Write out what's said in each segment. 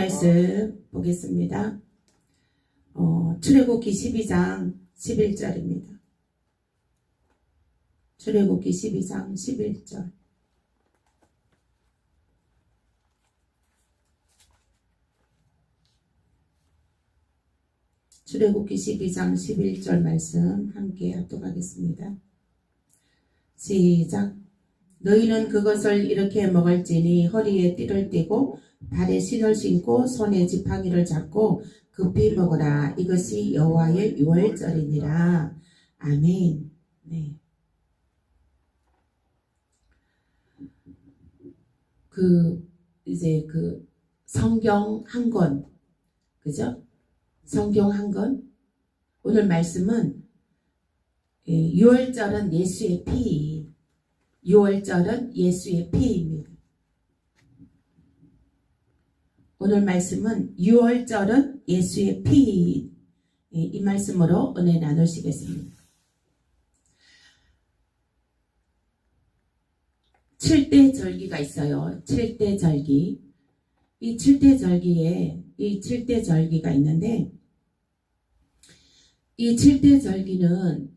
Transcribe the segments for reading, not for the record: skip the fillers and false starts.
말씀 보겠습니다. 출애굽기 12장 11절입니다. 출애굽기 12장 11절. 출애굽기 12장 11절 말씀 함께 합독하겠습니다. 시작. 너희는 그것을 이렇게 먹을지니 허리에 띠를 띠고 발에 신을 신고 손에 지팡이를 잡고 급히 먹으라. 이것이 여호와의 유월절이니라. 아멘. 네. 이제 성경 한 권, 그죠? 성경 한 권. 오늘 말씀은 유월절은 예수의 피. 유월절은 예수의 피입니다. 오늘 말씀은 유월절은 예수의 피. 이 말씀으로 은혜 나누시겠습니다. 7대 절기가 있어요. 7대 절기. 이 7대 절기에 이 7대 절기가 있는데 이 7대 절기는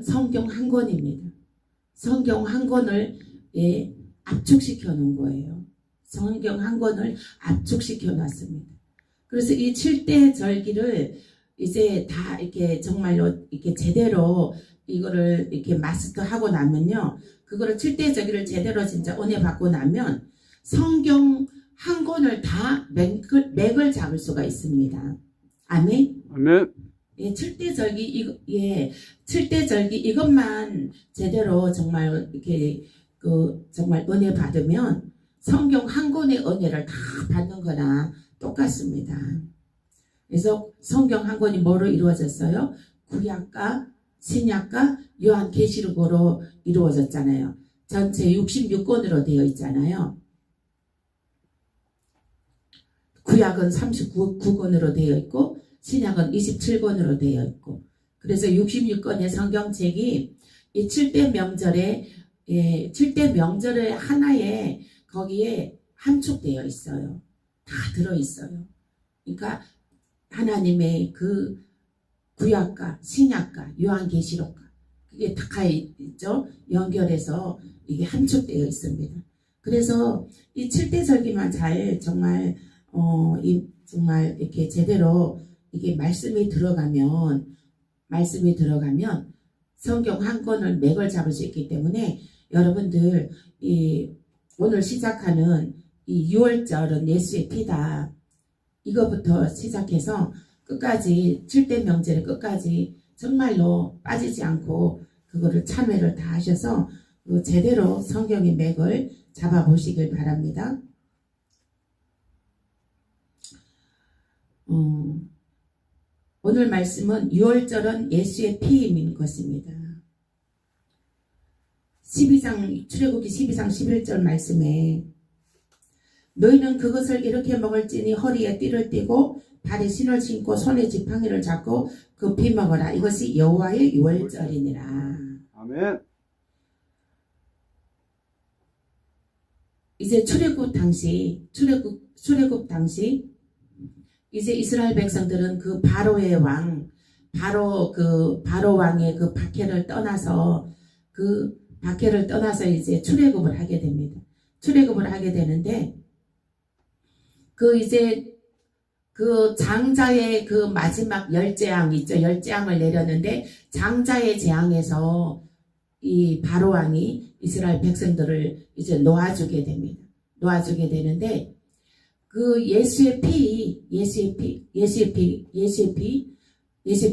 성경 한 권입니다. 성경 한 권을 압축시켜 놓은 거예요. 성경 한 권을 압축시켜 놨습니다. 그래서 이 7대 절기를 이제 다 이렇게 정말로 이렇게 제대로 이거를 이렇게 마스터하고 나면요. 그거를 7대 절기를 제대로 진짜 은혜 받고 나면 성경 한 권을 다 맥을 잡을 수가 있습니다. 아멘. 아멘. 7대 절기 이것만 제대로 정말 이렇게 정말 은혜 받으면 성경 한 권의 은혜를 다 받는 거나 똑같습니다. 그래서 성경 한 권이 뭐로 이루어졌어요? 구약과 신약과 요한계시록으로 이루어졌잖아요. 전체 66권으로 되어 있잖아요. 구약은 39권으로 되어 있고 신약은 27권으로 되어 있고 그래서 66권의 성경책이 이 7대 명절의 하나에 거기에 함축되어 있어요. 다 들어있어요. 그러니까 하나님의 그 구약과 신약과 요한계시록과 그게 다 있죠. 연결해서 이게 함축되어 있습니다. 그래서 이 7대 절기만 잘 정말 정말 이렇게 제대로 이게 말씀이 들어가면 성경 한 권을 맥을 잡을 수 있기 때문에 여러분들 오늘 시작하는 이 6월절은 예수의 피다. 이거부터 시작해서 끝까지 7대 명절의 끝까지 정말로 빠지지 않고 그거를 참여를 다 하셔서 제대로 성경의 맥을 잡아보시길 바랍니다. 오늘 말씀은 6월절은 예수의 피임인 것입니다. 출애굽기 12장 11절 말씀에 너희는 그것을 이렇게 먹을지니 허리에 띠를 띠고 발에 신을 신고 손에 지팡이를 잡고 급히 먹어라. 이것이 여호와의 유월절이니라. 아멘. 이제 출애굽 당시 이제 이스라엘 백성들은 그 바로 왕의 그 박해를 떠나서 이제 출애굽을 하게 됩니다. 출애굽을 하게 되는데 이제 장자의 마지막 열재앙 있죠. 열재앙을 내렸는데 장자의 재앙에서 이 바로 왕이 이스라엘 백성들을 이제 놓아주게 됩니다. 놓아주게 되는데 예수의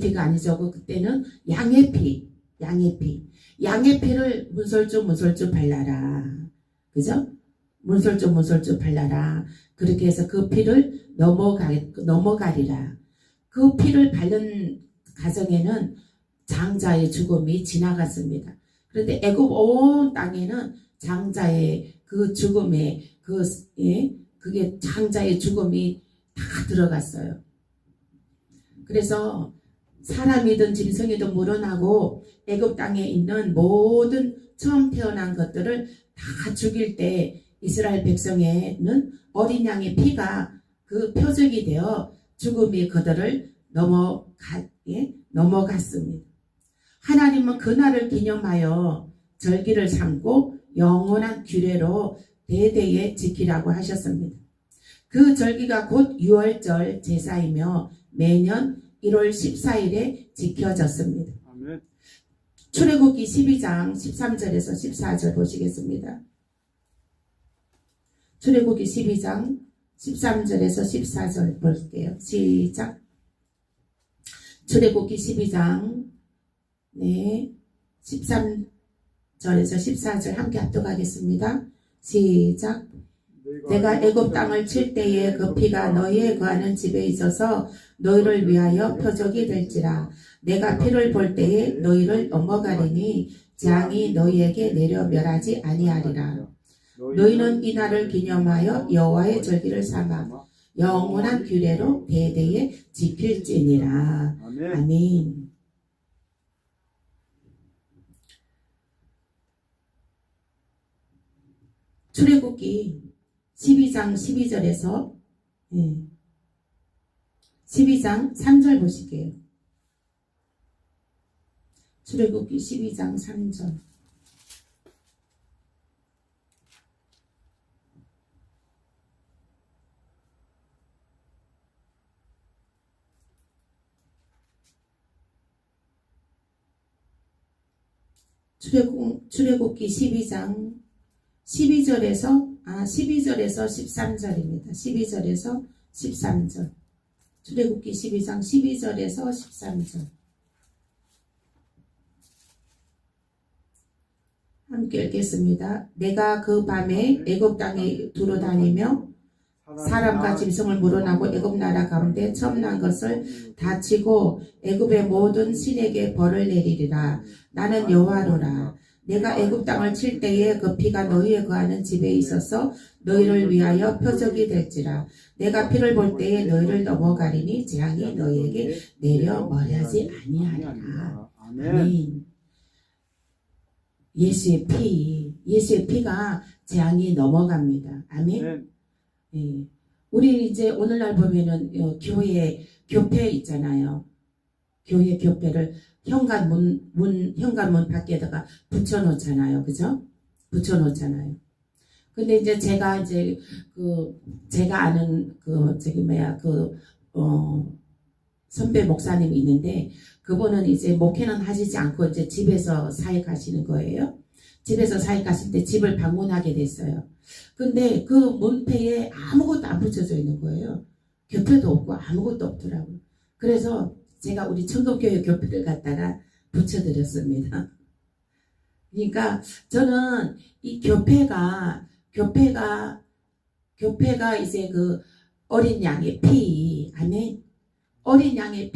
피가 아니죠. 그때는 양의 피를 문설주 발라라. 그죠? 문설주 발라라. 그렇게 해서 그 피를 넘어가리라. 그 피를 바른 가정에는 장자의 죽음이 지나갔습니다. 그런데 애굽 온 땅에는 장자의 그 죽음에 그게 장자의 죽음이 다 들어갔어요. 그래서 사람이든 짐승이든 물어나고 애굽 땅에 있는 모든 처음 태어난 것들을 다 죽일 때 이스라엘 백성에는 어린 양의 피가 그 표적이 되어 죽음이 그들을 넘어갔습니다. 하나님은 그날을 기념하여 절기를 삼고 영원한 규례로 대대에 지키라고 하셨습니다. 그 절기가 곧 유월절 제사이며 매년 1월 14일에 지켜졌습니다. 아멘. 출애굽기 12장 13절에서 14절 보시겠습니다. 출애굽기 12장 13절에서 14절 볼게요. 시작. 출애굽기 12장 13절에서 14절 함께 합독하겠습니다. 시작. 내가 애굽 땅을 칠 때에 그 피가 너희의 거하는 집에 있어서 너희를 위하여 표적이 될지라. 내가 피를 볼 때에 너희를 넘어가리니 재앙이 너희에게 내려 멸하지 아니하리라. 너희는 이 날을 기념하여 여호와의 절기를 삼아 영원한 규례로 대대에 지킬지니라. 아멘. 출애굽기 12장 12절에서 12장 3절 보실게요. 출애굽기 12장 3절. 출애굽기 12장 12절에서 13절입니다. 12절에서 13절. 출애굽기 12장 12절에서 13절. 함께 읽겠습니다. 내가 그 밤에 애굽 땅에 두루 다니며 사람과 짐승을 물어나고 애굽 나라 가운데 처음 난 것을 다 치고 애굽의 모든 신에게 벌을 내리리라. 나는 여호와로라. 내가 애굽 땅을 칠 때에 그 피가 너희의 거하는 집에 있어서 너희를 위하여 표적이 될지라. 내가 피를 볼 때에 너희를 넘어가리니 재앙이 너희에게 내려 멸하지 아니하리라. 아멘. 예수의 피가 재앙이 넘어갑니다. 아멘. 네. 우리 이제 오늘날 보면은 교회 교패 있잖아요. 교회 교패를 현관문 밖에다가 붙여놓잖아요. 그죠? 붙여놓잖아요. 근데 이제 제가 아는 선배 목사님이 있는데 그분은 이제 목회는 하시지 않고 이제 집에서 사역하시는 거예요. 집에서 사역하실 때 집을 방문하게 됐어요. 근데 그 문패에 아무것도 안 붙여져 있는 거예요. 교패도 없고 아무것도 없더라고요. 그래서 제가 우리 청동교회 교패를 갖다가 붙여드렸습니다. 그러니까 저는 이 교패가 이제 그 어린 양의 피, 아멘. 어린 양의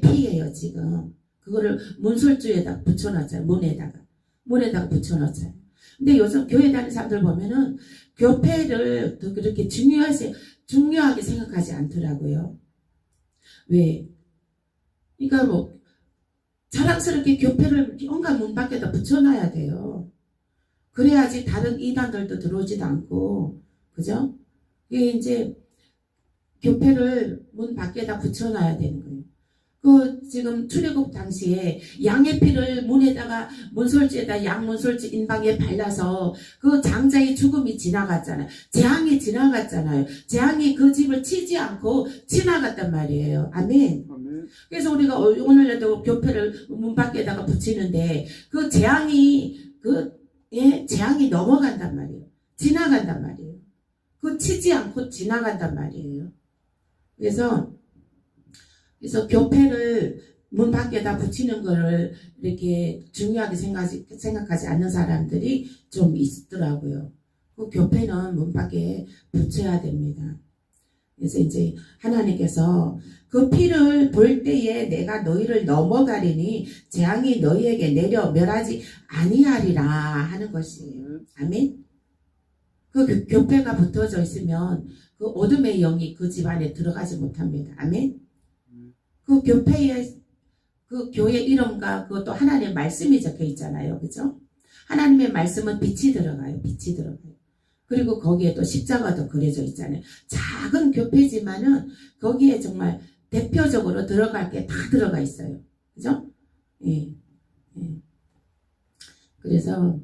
피예요, 지금. 그거를 문설주에다 붙여놨잖아요, 문에다가 붙여놨잖아요. 근데 요즘 교회 다니는 사람들 보면은 교패를 더 그렇게 중요하게 생각하지 않더라고요. 왜? 그러니까 자랑스럽게 교패를 현관 문 밖에다 붙여놔야 돼요. 그래야지 다른 이단들도 들어오지도 않고, 그죠? 이게 이제 교패를 문 밖에다 붙여놔야 되는 거예요. 지금 출애굽 당시에 양의 피를 문설주에다 양문설주 인방에 발라서 그 장자의 죽음이 지나갔잖아요. 재앙이 지나갔잖아요. 재앙이 그 집을 치지 않고 지나갔단 말이에요. 아멘. 그래서 우리가 오늘날도 교패를 문 밖에다가 붙이는데 그 재앙이 넘어간단 말이에요. 지나간단 말이에요. 치지 않고 지나간단 말이에요. 그래서 교패를 문 밖에다 붙이는 거를 이렇게 중요하게 생각하지 않는 사람들이 좀 있더라고요. 그 교패는 문 밖에 붙여야 됩니다. 그래서 이제 하나님께서 그 피를 볼 때에 내가 너희를 넘어가리니 재앙이 너희에게 내려 멸하지 아니하리라 하는 것이에요. 아멘. 그 교패가 붙어져 있으면 그 어둠의 영이 그 집안에 들어가지 못합니다. 아멘. 그 교패에 그 교회 이름과 그것도 하나님의 말씀이 적혀 있잖아요. 그죠? 하나님의 말씀은 빛이 들어가요. 빛이 들어가요. 그리고 거기에 또 십자가도 그려져 있잖아요. 작은 교회지만은 거기에 정말 대표적으로 들어갈 게 다 들어가 있어요. 그죠? 예. 예. 그래서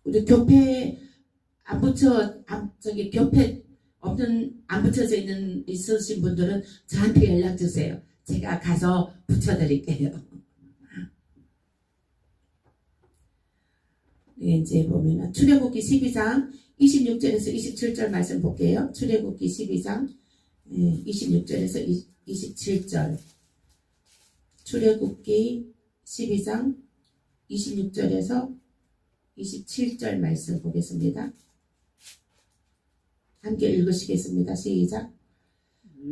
우리 교회 교회 안 붙여져 있으신 분들은 저한테 연락 주세요. 제가 가서 붙여드릴게요. 네, 이제 보면은 출애굽기 12장 26절에서 27절 말씀 볼게요. 출애굽기 12장 26절에서 27절. 출애굽기 12장 26절에서 27절 말씀 보겠습니다. 함께 읽으시겠습니다. 시작.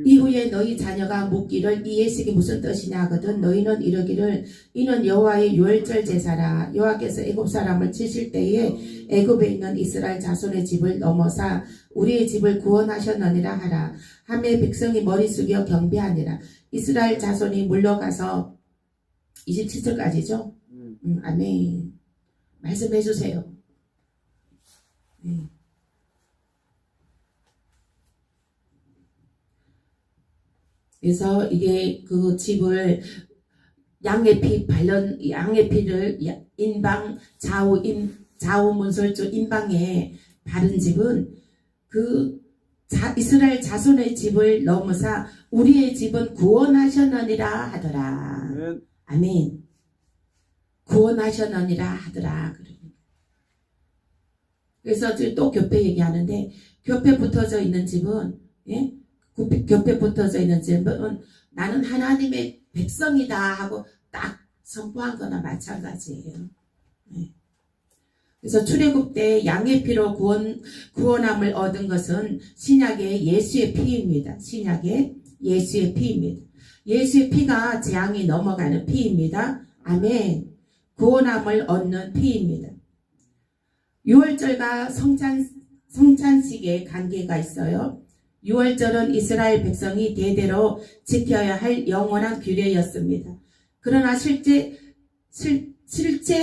이후에 너희 자녀가 묻기를 이 예식이 무슨 뜻이냐 하거든 너희는 이르기를 이는 여호와의 유월절 제사라. 여호와께서 애굽 사람을 치실 때에 애굽에 있는 이스라엘 자손의 집을 넘어사 우리의 집을 구원하셨느니라 하라. 하매 백성이 머리 숙여 경배하니라. 이스라엘 자손이 물러가서 27절까지죠. 아멘. 말씀해 주세요. 그래서 이게 그 집을 양의 피를 인방 좌우 문설주 인방에 바른 집은 이스라엘 자손의 집을 넘어사 우리의 집은 구원하셨느니라 하더라. 아멘. 구원하셨느니라 하더라. 그래서 또 교회 얘기하는데 교회 붙어져 있는 집은 교회 붙어져 있는 집은 나는 하나님의 백성이다 하고 딱 선포한 거나 마찬가지예요. 그래서 출애굽 때 양의 피로 구원함을 얻은 것은 신약의 예수의 피입니다. 신약의 예수의 피입니다. 예수의 피가 재앙이 넘어가는 피입니다. 아멘. 구원함을 얻는 피입니다. 유월절과 성찬식에 관계가 있어요. 유월절은 이스라엘 백성이 대대로 지켜야 할 영원한 규례였습니다. 그러나 실제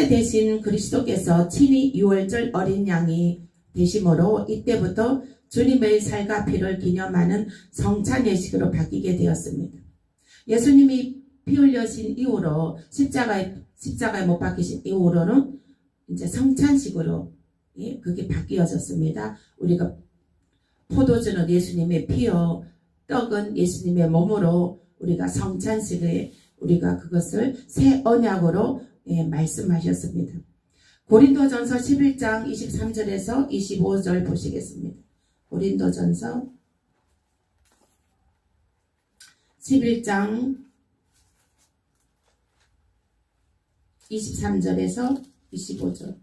대신 그리스도께서 친히 유월절 어린 양이 되심으로 이때부터 주님의 살과 피를 기념하는 성찬 예식으로 바뀌게 되었습니다. 예수님이 피 흘려신 이후로 십자가에 못 박히신 이후로는 이제 성찬식으로 그게 바뀌어졌습니다. 우리가 포도주는 예수님의 피요, 떡은 예수님의 몸으로 우리가 성찬식에 우리가 그것을 새 언약으로 말씀하셨습니다. 고린도전서 11장 23절에서 25절 보시겠습니다. 고린도전서 11장 23절에서 25절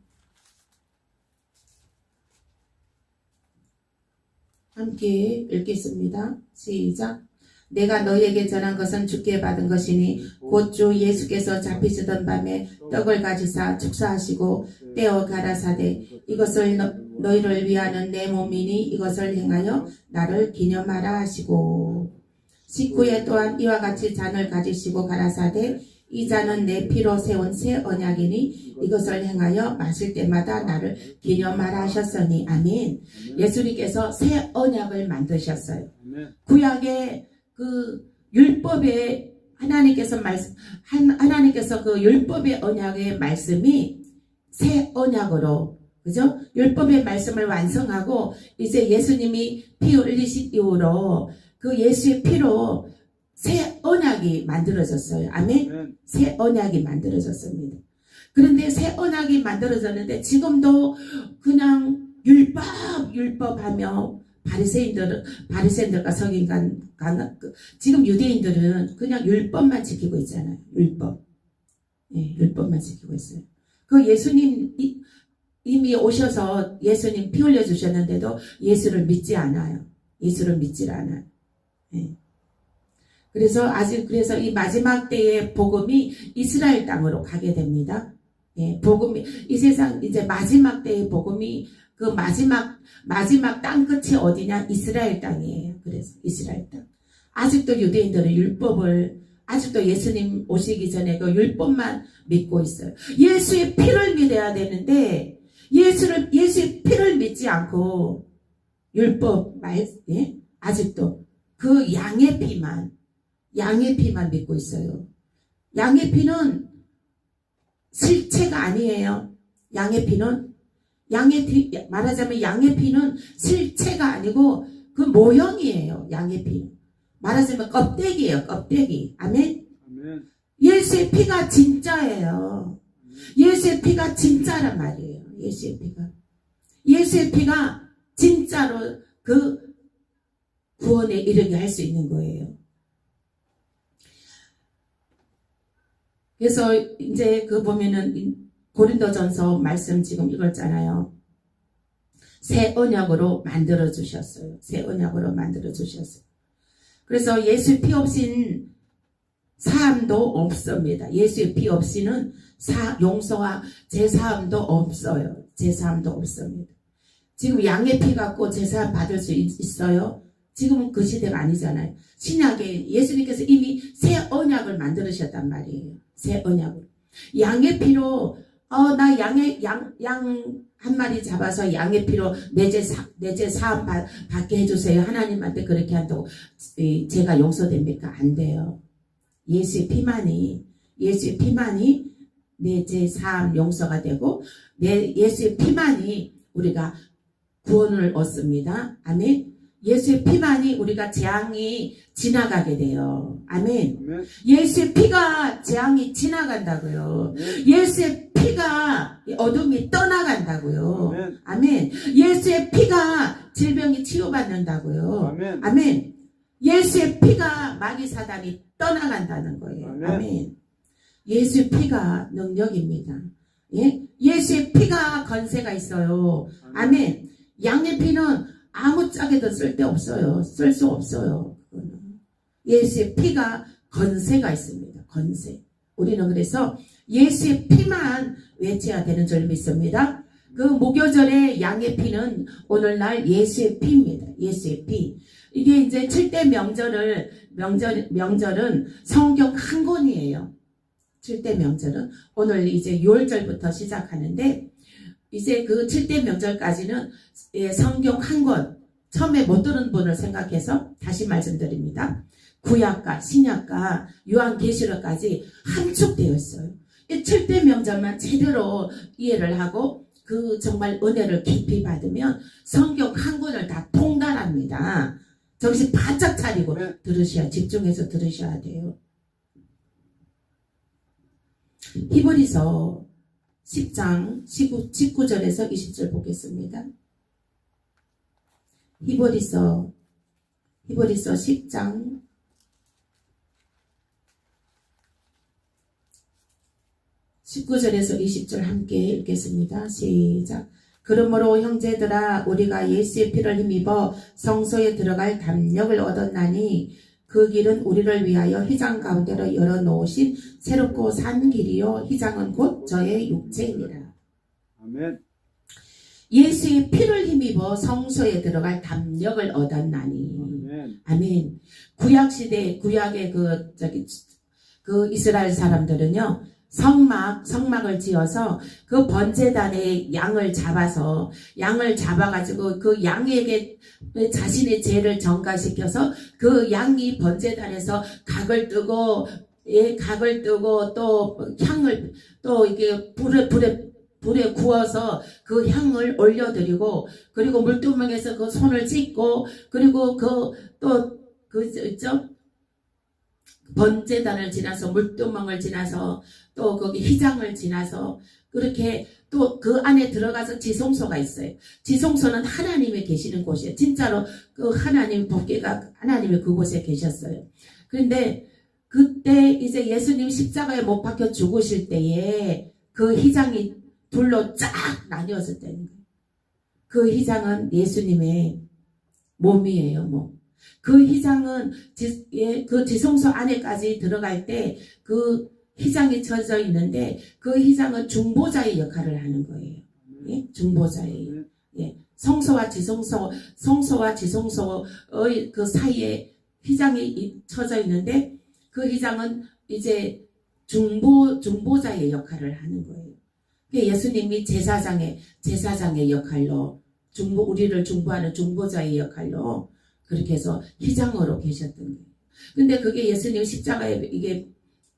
함께 읽겠습니다. 시작. 내가 너희에게 전한 것은 주께 받은 것이니 곧 주 예수께서 잡히시던 밤에 떡을 가지사 축사하시고 떼어 가라사대 이것을 너희를 위하는 내 몸이니 이것을 행하여 나를 기념하라 하시고 19에 또한 이와 같이 잔을 가지시고 가라사대 이 잔은 내 피로 세운 새 언약이니 이것을 행하여 마실 때마다 나를 기념하라 하셨으니 아멘. 예수님께서 새 언약을 만드셨어요. 구약의 그 율법에 하나님께서 그 율법의 언약의 말씀이 새 언약으로 그죠? 율법의 말씀을 완성하고 이제 예수님이 피 흘리신 이후로 그 예수의 피로 새 언약이 만들어졌어요. 아멘. 새 언약이 만들어졌습니다. 그런데 새 언약이 만들어졌는데 지금도 그냥 율법하며 바리새인들과 서기관 지금 유대인들은 그냥 율법만 지키고 있잖아요. 율법만 지키고 있어요. 그 예수님 이미 오셔서 예수님 피 흘려 주셨는데도 예수를 믿지 않아요. 예수를 믿질 않아요. 그래서 이 마지막 때의 복음이 이스라엘 땅으로 가게 됩니다. 복음이 이 세상 이제 마지막 때의 복음이 그 마지막 땅 끝이 어디냐? 이스라엘 땅이에요. 그래서 이스라엘 땅. 아직도 유대인들은 율법을 아직도 예수님 오시기 전에 그 율법만 믿고 있어요. 예수의 피를 믿어야 되는데 예수의 피를 믿지 않고 율법 예? 아직도 그 양의 피만 믿고 있어요. 양의 피는 실체가 아니에요. 말하자면 양의 피는 실체가 아니고 그 모형이에요. 양의 피는. 말하자면 껍데기예요. 껍데기. 아멘. 아멘. 예수의 피가 진짜예요. 예수의 피가 진짜란 말이에요. 예수의 피가 진짜로 그 구원에 이르게 할 수 있는 거예요. 그래서 이제 그 보면은 고린도전서 말씀 지금 읽었잖아요. 새 언약으로 만들어 주셨어요. 그래서 예수 피 없인 사함도 없습니다. 예수의 피 없이는 용서와 제사함도 없어요. 없습니다. 지금 양의 피 갖고 제사함 받을 수 있어요? 지금은 그 시대가 아니잖아요. 신약에 예수님께서 이미 새 언약을 만들으셨단 말이에요. 새 언약으로. 양의 피로 나 양 한 마리 잡아서 양의 피로 내 죄 사함 받게 해주세요. 하나님한테 그렇게 한다고 제가 용서됩니까? 안 돼요. 예수의 피만이 내 죄 사함 용서가 되고 예수의 피만이 우리가 구원을 얻습니다. 아멘. 예수의 피만이 우리가 재앙이 지나가게 돼요. 아멘. 아멘. 예수의 피가 재앙이 지나간다고요. 아멘. 예수의 피가 어둠이 떠나간다고요. 아멘. 아멘. 예수의 피가 질병이 치유받는다고요. 아멘. 아멘. 예수의 피가 마귀 사단이 떠나간다는 거예요. 아멘. 아멘. 예수의 피가 능력입니다. 예? 예수의 피가 건세가 있어요. 아멘. 양의 피는 아무짝에도 쓸데없어요. 쓸 수 없어요. 예수의 피가 건세가 있습니다. 건세. 우리는 그래서 예수의 피만 외쳐야 되는 줄 믿습니다. 그 무교절의 양의 피는 오늘날 예수의 피입니다. 예수의 피. 이게 이제 7대 명절은 성경 한 권이에요. 7대 명절은 오늘 이제 6월절부터 시작하는데 이제 그 7대 명절까지는 성경 한 권, 처음에 못 들은 분을 생각해서 다시 말씀드립니다. 구약과 신약과 요한계시록까지 함축되어 있어요. 이 7대 명절만 제대로 이해를 하고 그 정말 은혜를 깊이 받으면 성경 한 권을 다 통달합니다. 정신 바짝 차리고 집중해서 들으셔야 돼요. 히브리서 10장 19절에서 20절 보겠습니다. 히브리서 10장 19절에서 20절 함께 읽겠습니다. 시작. 그러므로 형제들아 우리가 예수의 피를 힘입어 성소에 들어갈 담력을 얻었나니 그 길은 우리를 위하여 휘장 가운데로 열어놓으신 새롭고 산 길이요 휘장은 곧 저의 육체입니다. 아멘. 예수의 피를 힘입어 성소에 들어갈 담력을 얻었나니. 아멘. 아멘. 구약시대 구약의 그 이스라엘 사람들은요 성막을 지어서 그 번제단에 양을 잡아가지고 그 양에게 자신의 죄를 전가시켜서 그 양이 번제단에서 각을 뜨고 또 향을 또 이게 불에 구워서 그 향을 올려드리고 그리고 물두멍에서 그 손을 씻고 그리고 번제단을 지나서 물두멍을 지나서 또 거기 휘장을 지나서 그렇게 또 그 안에 들어가서 지성소가 있어요. 지성소는 하나님이 계시는 곳이에요. 진짜로 그 하나님 법궤가 하나님이 그곳에 계셨어요. 그런데 그때 이제 예수님 십자가에 못 박혀 죽으실 때에 그 휘장이 둘로 쫙 나뉘었을 때는 그 휘장은 예수님의 몸이에요. 몸. 그 휘장은 그 지성소 안에까지 들어갈 때 그 휘장이 쳐져 있는데 그 휘장은 중보자의 역할을 하는 거예요. 예? 중보자의. 예. 성소와 지성소의 그 사이에 휘장이 쳐져 있는데 그 희장은 이제 중보자의 역할을 하는 거예요. 예수님이 제사장의 역할로 우리를 중보하는 중보자의 역할로 그렇게 해서 희장으로 계셨던 거예요. 근데 그게 예수님 십자가에 이게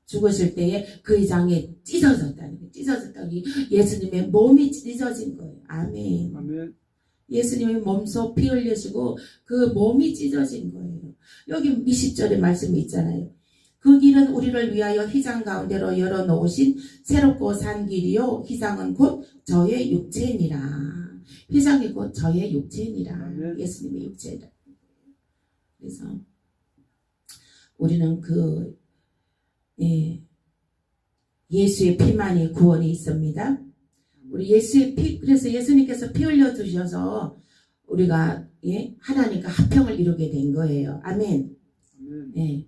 죽으실 때에 그 희장이 찢어졌다는 거예요. 찢어졌다니 예수님의 몸이 찢어진 거예요. 아멘. 아멘. 예수님의 몸소 피 흘리시고 그 몸이 찢어진 거예요. 여기 20절에 말씀이 있잖아요. 그 길은 우리를 위하여 희장 가운데로 열어놓으신 새롭고 산 길이요. 희장은 곧 저의 육체니라. 희장이 곧 저의 육체니라. 아멘. 예수님의 육체니라. 그래서 우리는 예수의 피만이 구원이 있습니다. 우리 예수의 피, 그래서 예수님께서 피 흘려 주셔서 우리가 하나님과 합평을 이루게 된 거예요. 아멘. 예.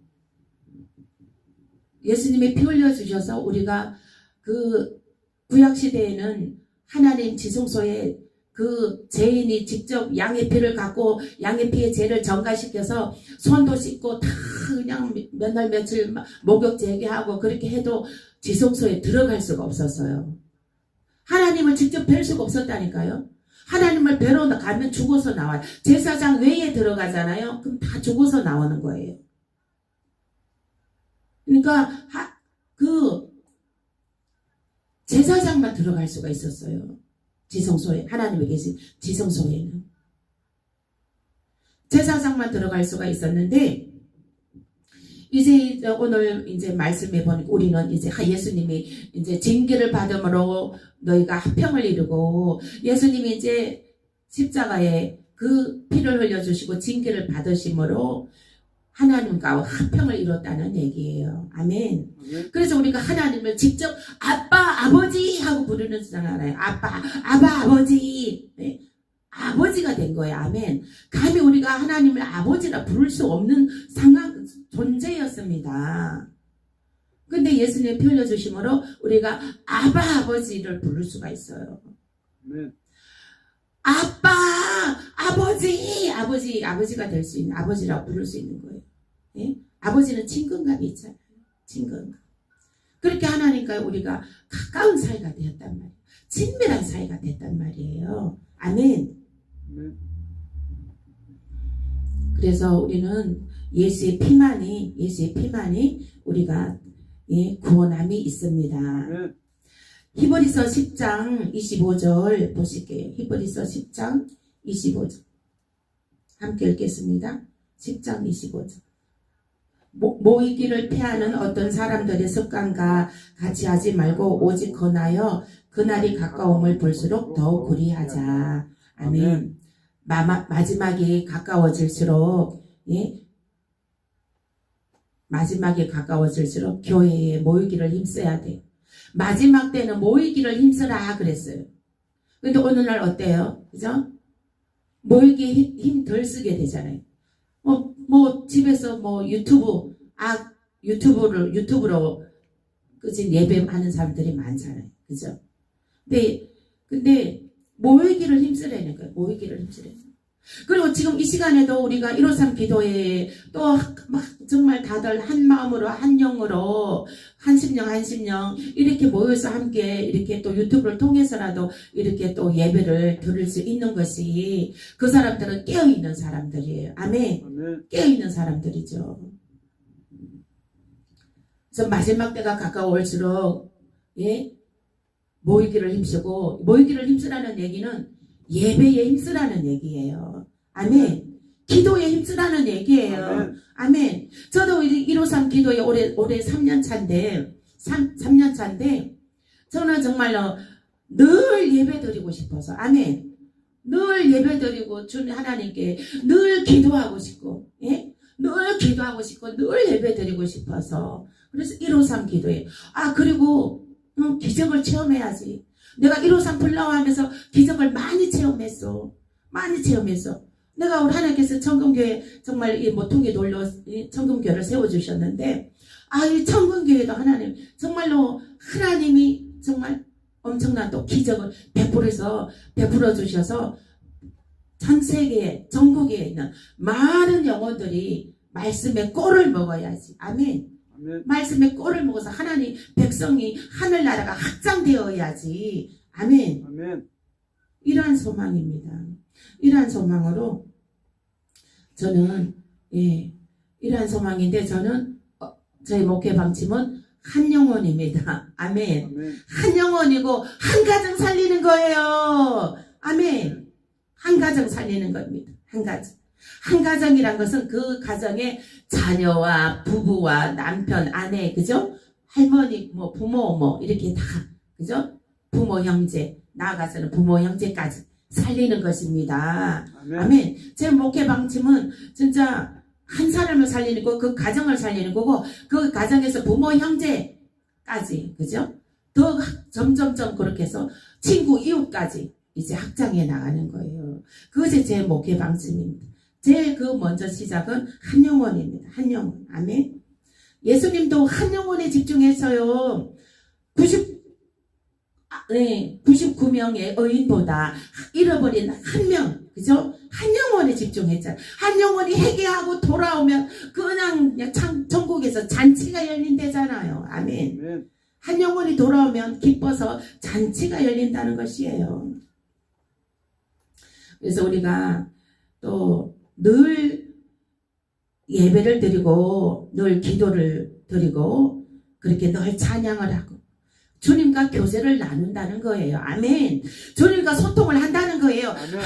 예수님이 피 흘려 주셔서 우리가 그 구약 시대에는 하나님 지성소에 그 죄인이 직접 양의 피를 갖고 양의 피의 죄를 전가시켜서 손도 씻고 다 그냥 몇 날 며칠 목욕 재개하고 그렇게 해도 지성소에 들어갈 수가 없었어요. 하나님을 직접 뵐 수가 없었다니까요. 하나님을 뵈러 가면 죽어서 나와요. 제사장 외에 들어가잖아요. 그럼 다 죽어서 나오는 거예요. 그러니까 그 제사장만 들어갈 수가 있었어요. 지성소에, 하나님이 계신 지성소에는 제사장만 들어갈 수가 있었는데, 이제 오늘 이제 말씀해 보니까 우리는 이제 예수님이 이제 징계를 받음으로 너희가 합평을 이루고, 예수님이 이제 십자가에 그 피를 흘려주시고 징계를 받으심으로 하나님과 합평을 이뤘다는 얘기예요. 아멘. 그래서 우리가 하나님을 직접 아빠, 아버지 하고 부르는 잖아요. 아빠, 아버지. 네? 아버지가 된 거예요. 아멘. 감히 우리가 하나님을 아버지라 부를 수 없는 존재였습니다. 근데 예수님이 피 흘려주심으로 우리가 아버지를 부를 수가 있어요. 아멘. 아빠, 아버지가 될 수 있는, 아버지라고 부를 수 있는 거예요. 예? 아버지는 친근감이 있잖아요. 친근감. 그렇게 하나님과 우리가 가까운 사이가 되었단 말이에요. 친밀한 사이가 됐단 말이에요. 아멘. 그래서 우리는 예수의 피만이 우리가 구원함이 있습니다. 히브리서 10장 25절 보실게요. 히브리서 10장 25절 함께 읽겠습니다. 10장 25절. 모이기를 피하는 어떤 사람들의 습관과 같이 하지 말고 오직 권하여 그날이 가까움을 볼수록 더욱 그리하자. 아멘. 마지막이 가까워질수록 교회에 모이기를 힘써야 돼요. 마지막 때는 모이기를 힘쓰라 그랬어요. 근데 오늘날 어때요? 그죠? 모이기에 힘 덜 쓰게 되잖아요. 집에서 유튜브로 그지 예배하는 사람들이 많잖아요. 그죠? 근데 모이기를 힘쓰라는 거예요. 모이기를 힘쓰라는 거예요. 그리고 지금 이 시간에도 우리가 153 기도회에 또 막 정말 다들 한 마음으로 한 영으로 한 심령 이렇게 모여서 함께 이렇게 또 유튜브를 통해서라도 이렇게 또 예배를 들을 수 있는 것이 그 사람들은 깨어있는 사람들이에요. 아멘. 깨어있는 사람들이죠. 그래서 마지막 때가 가까울수록 모이기를 힘쓰고, 모이기를 힘쓰라는 얘기는 예배에 힘쓰라는 얘기예요. 아멘. 기도에 힘쓰라는 얘기예요. 아멘. 저도 153 기도에 올해 3년 차인데, 3년 차인데, 저는 정말로 늘 예배 드리고 싶어서, 아멘. 늘 예배 드리고, 주님 하나님께 늘 기도하고 싶고, 늘 기도하고 싶고, 늘 예배 드리고 싶어서, 그래서 153 기도에, 그리고, 기적을 체험해야지. 내가 153 플라워하면서 기적을 많이 체험했어. 내가 우리 하나님께서 청금교회 정말 이 모퉁이 돌로 청금교회를 세워주셨는데, 이 청금교회도 하나님, 정말로 하나님이 정말 엄청난 또 기적을 베풀어 주셔서 전 세계에, 전국에 있는 많은 영혼들이 말씀의 꼴을 먹어야지. 아멘. 아멘. 말씀에 꼴을 먹어서 하나님 백성이 하늘나라가 확장되어야지. 아멘. 아멘. 이러한 소망입니다. 이러한 소망으로 저는 이러한 소망인데 저는 저희 목회 방침은 한 영혼입니다. 아멘. 아멘. 한 영혼이고 한 가정 살리는 거예요. 아멘. 한 가정 살리는 겁니다. 한 가정. 한 가정이란 것은 그 가정의 자녀와 부부와 남편, 아내, 그죠? 할머니, 뭐 부모, 뭐 이렇게 다, 그죠? 부모, 형제, 나아가서는 부모, 형제까지 살리는 것입니다. 아멘. 아멘. 제 목회 방침은 진짜 한 사람을 살리는 거고 그 가정을 살리는 거고 그 가정에서 부모, 형제까지, 그죠? 더 점점점 그렇게 해서 친구, 이웃까지 이제 확장해 나가는 거예요. 그것이 제 목회 방침입니다. 제 그 먼저 시작은 한 영혼입니다. 한 영혼. 아멘. 예수님도 한 영혼에 집중해서요. 99명의 의인보다 잃어버린 한 명, 그죠? 한 영혼에 집중했잖아요. 한 영혼이 회개하고 돌아오면 그냥 천국에서 잔치가 열린대잖아요. 아멘. 아멘. 한 영혼이 돌아오면 기뻐서 잔치가 열린다는 것이에요. 그래서 우리가 또 늘 예배를 드리고 늘 기도를 드리고 그렇게 늘 찬양을 하고 주님과 교제를 나눈다는 거예요. 아멘. 주님과 소통을 한다는 거예요. 아멘.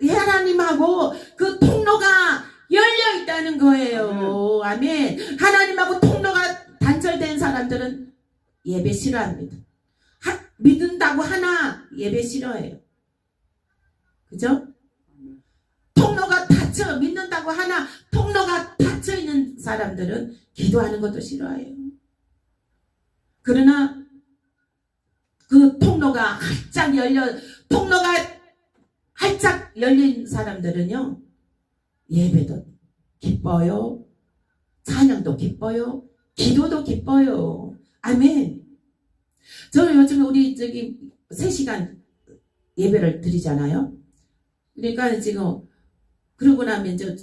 하나님하고 그 통로가 열려 있다는 거예요. 아멘. 하나님하고 통로가 단절된 사람들은 예배 싫어합니다. 믿는다고 하나 예배 싫어해요. 그죠? 통로가 닫혀 믿는다고 하나 통로가 닫혀 있는 사람들은 기도하는 것도 싫어해요. 그러나 그 통로가 활짝 열린 사람들은요, 예배도 기뻐요, 찬양도 기뻐요, 기도도 기뻐요. 아멘. 저는 요즘에 우리 3시간 예배를 드리잖아요. 그러니까 지금 그러고 나면 이제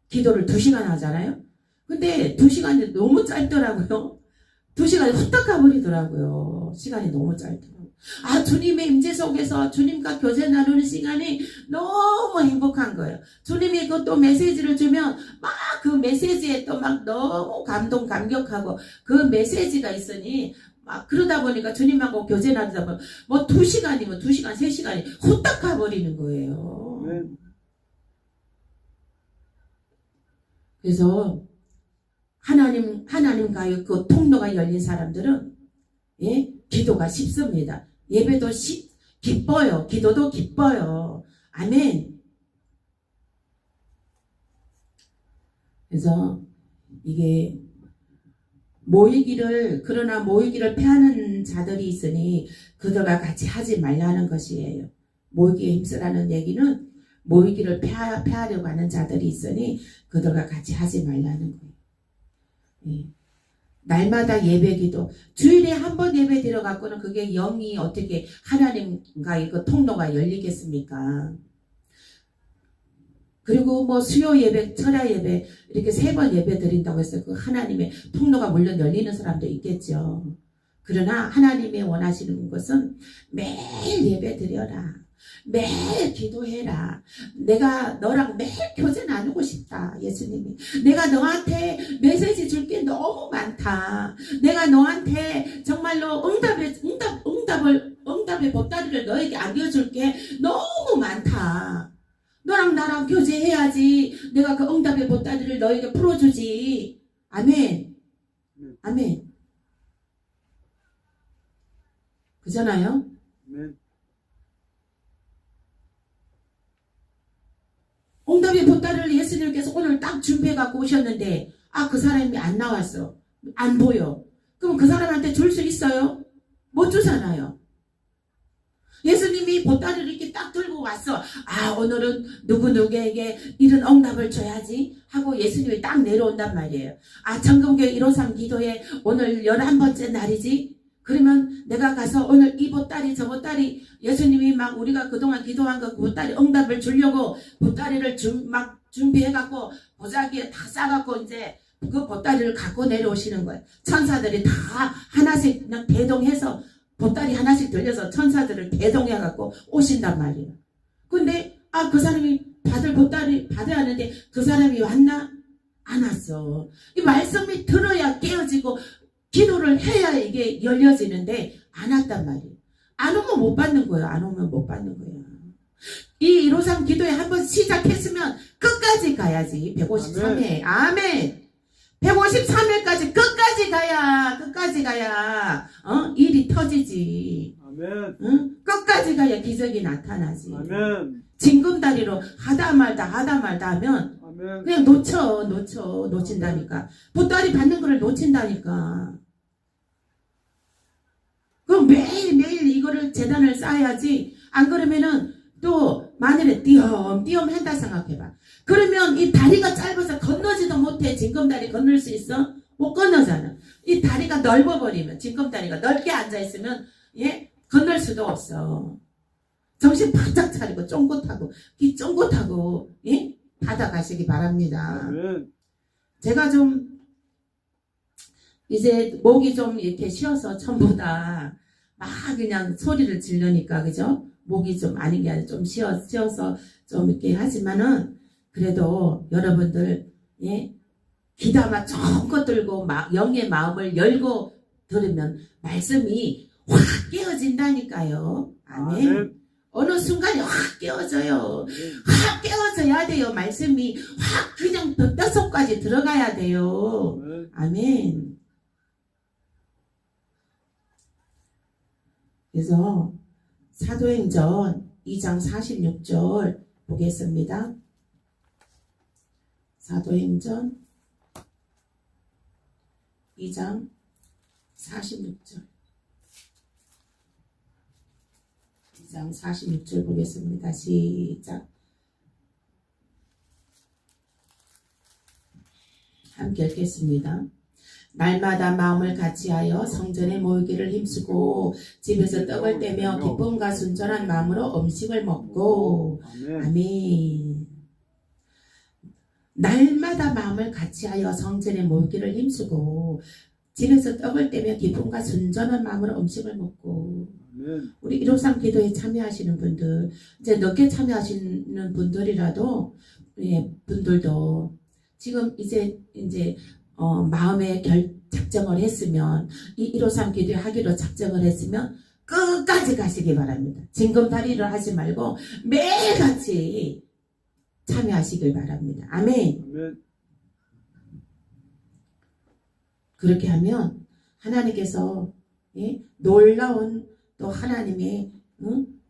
기도를 2시간 하잖아요. 근데 2시간이 너무 짧더라고요. 2시간이 후딱 가버리더라고요. 시간이 너무 짧더라고요. 주님의 임재 속에서 주님과 교제 나누는 시간이 너무 행복한 거예요. 주님이 그 또 메시지를 주면 막 그 메시지에 또 막 너무 감격하고 그 메시지가 있으니 막 그러다 보니까 주님하고 교제 나누다 보면 뭐 2시간이면 2시간, 3시간이 후딱 가버리는 거예요. 아멘. 그래서 하나님과의 그 통로가 열린 사람들은 기도가 쉽습니다. 예배도 기뻐요. 기도도 기뻐요. 아멘. 그래서 이게 그러나 모이기를 패하는 자들이 있으니 그들과 같이 하지 말라는 것이에요. 모이기에 힘쓰라는 얘기는 모이기를 패하려고 하는 자들이 있으니 그들과 같이 하지 말라는 거예요. 날마다 예배기도 주일에 한 번 예배 드려갖고는 그게 영이 어떻게 하나님과의 그 통로가 열리겠습니까? 그리고 뭐 수요 예배, 철야 예배 이렇게 3번 예배 드린다고 해서 그 하나님의 통로가 물론 열리는 사람도 있겠죠. 그러나 하나님이 원하시는 것은 매일 예배 드려라. 매일 기도해라. 내가 너랑 매일 교제 나누고 싶다. 예수님이. 내가 너한테 메시지 줄 게 너무 많다. 내가 너한테 정말로 응답의 보따리를 너에게 안겨줄 게 너무 많다. 너랑 나랑 교제해야지 내가 그 응답의 보따리를 너에게 풀어주지. 아멘. 아멘. 그잖아요? 아멘. 응답의 보따리를 예수님께서 오늘 딱 준비해 갖고 오셨는데 그 사람이 안 나왔어. 안 보여. 그럼 그 사람한테 줄 수 있어요? 못 주잖아요. 예수님이 보따리를 이렇게 딱 들고 왔어. 오늘은 누구에게 이런 응답을 줘야지 하고 예수님이 딱 내려온단 말이에요. 정금교회 153 기도에 오늘 11번째 날이지. 그러면 내가 가서 오늘 이 보따리 저 보따리 예수님이 막 우리가 그동안 기도한 그 보따리 응답을 주려고 보따리를 막 준비해갖고 보자기에 다 싸갖고 이제 그 보따리를 갖고 내려오시는 거예요. 천사들이 다 하나씩 그냥 대동해서 보따리 하나씩 들려서 천사들을 대동해갖고 오신단 말이에요. 근데 그 사람이 받을 보따리 받아야 하는데 그 사람이 왔나? 안 왔어. 이 말씀이 들어야 깨어지고 기도를 해야 이게 열려지는데 안 왔단 말이에요. 안 오면 못 받는 거예요. 안 오면 못 받는 거예요. 이 153 기도에 한번 시작했으면 끝까지 가야지. 153회. 아멘. 153회까지 끝까지 가야 일이 터지지. 아멘. 응? 끝까지 가야 기적이 나타나지. 아멘. 징검다리로 하다 말다 하면 아멘. 그냥 놓친다니까. 보따리 받는 거를 놓친다니까. 그럼 매일매일 이거를 재단을 쌓아야지. 안 그러면은 또 만일에 띄엄띄엄 한다 생각해봐. 그러면 이 다리가 짧아서 건너지도 못해. 징검다리 건널 수 있어? 못 건너잖아. 이 다리가 넓어버리면, 징검다리가 넓게 앉아있으면 건널 수도 없어. 정신 바짝 차리고 쫑긋하고 귀 쫑긋하고 받아가시기 바랍니다. 아멘. 제가 좀 이제 목이 좀 이렇게 쉬어서 처음보다 막 그냥 소리를 지르니까 그죠? 목이 좀 아닌 게 아니라 좀 쉬어서 좀 이렇게 하지만은 그래도 여러분들 귀담아 쫑긋 들고 영의 마음을 열고 들으면 말씀이 확 깨어진다니까요. 아멘. 아멘. 어느 순간에 확 깨어져요. 확 깨어져야 돼요. 말씀이 확 그냥 뼈속까지 들어가야 돼요. 아멘. 그래서 사도행전 2장 46절 보겠습니다. 사도행전 2장 46절 2장 46절 보겠습니다. 시작. 함께 읽겠습니다. 날마다 마음을 같이하여 성전에 모이기를 힘쓰고 집에서 떡을 떼며 기쁨과 순전한 마음으로 음식을 먹고. 아멘. 날마다 마음을 같이하여 성전에 모이기를 힘쓰고 집에서 떡을 떼며 기쁨과 순전한 마음으로 음식을 먹고. 우리 153 기도에 참여하시는 분들, 이제 늦게 참여하시는 분들이라도 분들도 지금 이제 마음에 작정을 했으면 이 153 기도에 하기로 작정을 했으면 끝까지 가시기 바랍니다. 징검다리를 하지 말고 매일같이 참여하시길 바랍니다. 아멘. 아멘. 그렇게 하면 하나님께서 놀라운 또 하나님의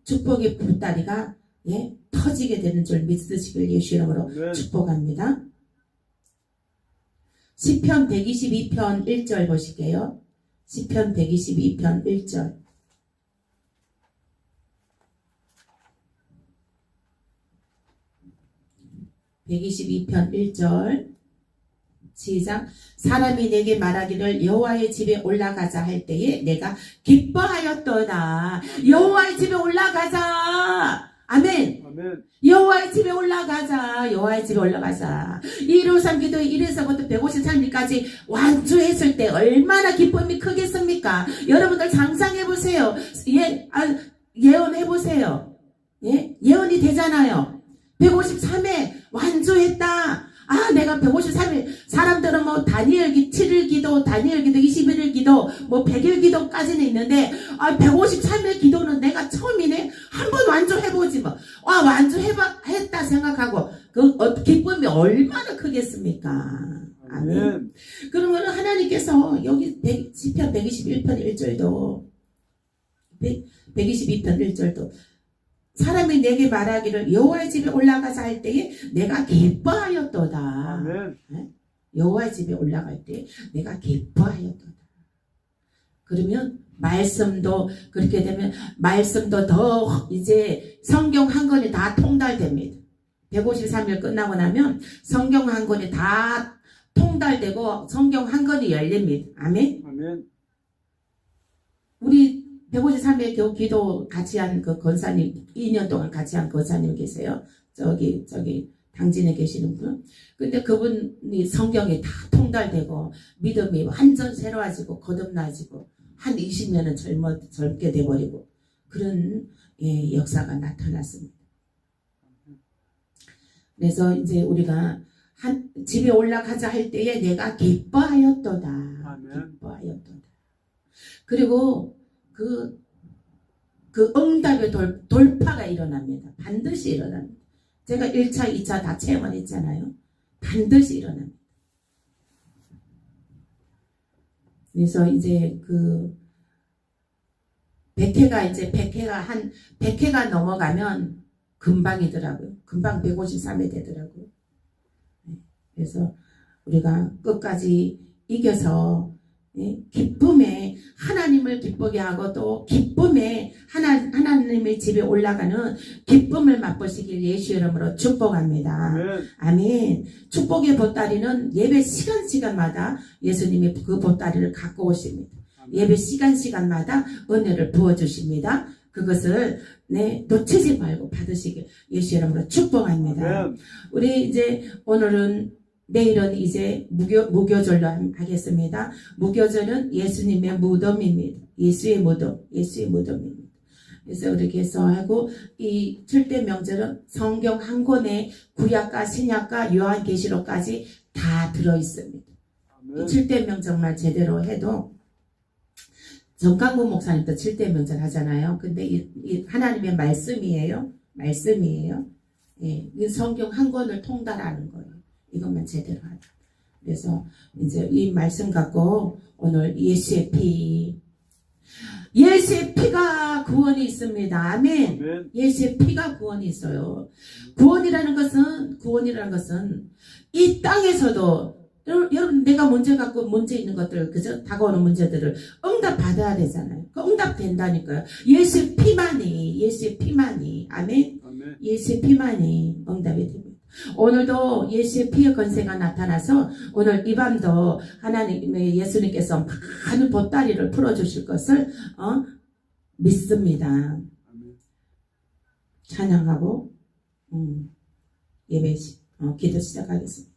축복의 보따리가 터지게 되는 줄 믿으시길 예수 이름으로 축복합니다. 시편 122편 1절 보실게요. 시편 122편 1절. (122편) 1절 시작. 사람이 내게 말하기를 여호와의 집에 올라가자 할 때에 내가 기뻐하였도다. 여호와의 집에 올라가자. 아멘. 아멘. 여호와의 집에 올라가자. 여호와의 집에 올라가자. 153 기도에 1에서부터 153일까지 완주했을 때 얼마나 기쁨이 크겠습니까? 여러분들 상상해보세요. 예언해보세요. 예언이 되잖아요. 153회 완주했다. 내가 153일, 사람들은 뭐 다니엘 7일 기도, 다니엘 기도, 21일 기도, 뭐 100일 기도까지는 있는데, 153일 기도는 내가 처음이네? 한번 완주해보지 뭐. 했다 생각하고, 기쁨이 얼마나 크겠습니까? 아멘. 그러면 하나님께서 여기 시편 121편 1절도, 122편 1절도, 사람이 내게 말하기를 여호와의 집에 올라가자 할 때에 내가 기뻐하였도다. 아멘. 여호와의 집에 올라갈 때 내가 기뻐하였도다. 그러면 말씀도 그렇게 되면 말씀도 더 이제 성경 한 권이 다 통달됩니다. 153일 끝나고 나면 성경 한 권이 다 통달되고 성경 한 권이 열립니다. 아멘. 아멘. 우리 153회 겨우 기도 같이 한 그 권사님, 2년 동안 같이 한 권사님 계세요. 저기 당진에 계시는 분. 근데 그분이 성경이 다 통달되고 믿음이 완전 새로워지고 거듭나지고 한 20년은 젊게 돼버리고 그런 역사가 나타났습니다. 그래서 이제 우리가 집에 올라가자 할 때에 내가 기뻐하였도다. 아멘. 기뻐하였도다. 그리고 그 응답의 돌파가 일어납니다. 반드시 일어납니다. 제가 1차, 2차 다 체험을 했잖아요. 반드시 일어납니다. 그래서 이제 그 100회가 넘어가면 금방이더라고요. 금방 153회 되더라고요. 그래서 우리가 끝까지 이겨서 기쁨에 하나님을 기쁘게 하고 또 기쁨에 하나님의 집에 올라가는 기쁨을 맛보시길 예수 이름으로 축복합니다. 아멘. 아멘. 축복의 보따리는 예배 시간마다 예수님이 그 보따리를 갖고 오십니다. 예배 시간마다 은혜를 부어주십니다. 그것을 놓치지 말고 받으시길 예수 이름으로 축복합니다. 아멘. 우리 이제 내일은 이제 무교절로 하겠습니다. 무교절은 예수님의 무덤입니다. 예수의 무덤입니다. 그래서 그렇게 해서 하고 이 7대 명절은 성경 한 권에 구약과 신약과 요한계시록까지 다 들어있습니다. 이 7대 명절만 제대로 해도 정강구 목사님도 7대 명절 하잖아요. 근데 이 하나님의 말씀이에요. 이 성경 한 권을 통달하는 거예요. 이것만 제대로 하자. 그래서 이제 이 말씀 갖고 오늘 예수의 피가 구원이 있습니다. 아멘. 아멘. 예수의 피가 구원이 있어요. 구원이라는 것은 이 땅에서도 여러분 내가 문제 있는 것들 그죠? 다가오는 문제들을 응답 받아야 되잖아요. 그 응답 된다니까요. 예수의 피만이 아멘. 아멘. 예수의 피만이 응답이 됩니다. 오늘도 예수의 피의 권세가 나타나서 오늘 이 밤도 하나님의 예수님께서 많은 보따리를 풀어주실 것을 믿습니다. 찬양하고 예배 기도 시작하겠습니다.